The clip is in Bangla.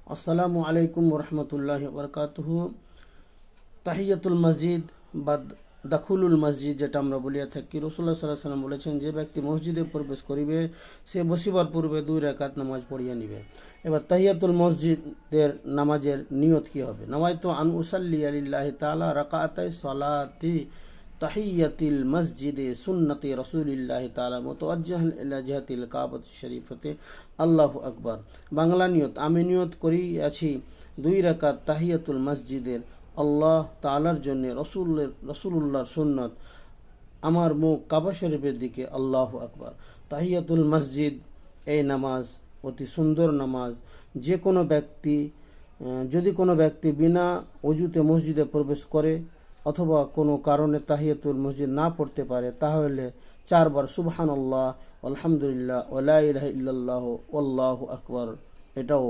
আসসালামু আলাইকুম রহমতুল্লাহি বরকাতুহু। তাহিয়াতুল মসজিদ বা দাখুলুল মসজিদ যেটা আমরা বলিয়া থাকি, রাসূলুল্লাহ সাল্লাল্লাহু আলাইহি ওয়াসাল্লাম বলেছেন, যে ব্যক্তি মসজিদে প্রবেশ করিবে সে বসিবার পূর্বে 2 রাকাত নামাজ পড়িয়া নিবে। এবার তাহিয়াতুল মসজিদের নামাজের নিয়ত কি হবে? নাওয়াইতু আন উসাল্লি লিল্লাহি তাআলা রাকাতাই সালাতি তাহিয়াতিল মসজিদে সুন্নতি রাসূলিল্লাহি তাআলা মুতাওয়াজ্জিহান ইলা জিহাতিল কাবাতি শরীফতে আল্লাহু আকবার। বাংলা নিয়ত: আমি নিয়ত করিয়াছি 2 রাকাত তাহিয়াতুল মসজিদের আল্লাহ তাআলার জন্য, রাসূলুল্লাহর সুন্নত, আমার মুখ কাবা শরীফের দিকে, আল্লাহু আকবার। তাহিয়াতুল মসজিদ এই নামাজ অতি সুন্দর নামাজ। যে কোনো ব্যক্তি যদি কোনো ব্যক্তি বিনা অজুতে মসজিদে প্রবেশ করে অথবা কোনো কারণে তাহিয়াতুল মসজিদ না পড়তে পারে, তাহলে 4 বার সুবহানাল্লাহ, আলহামদুলিল্লাহ, ওয়া লা ইলাহা ইল্লাল্লাহ, আল্লাহু আকবার এটাও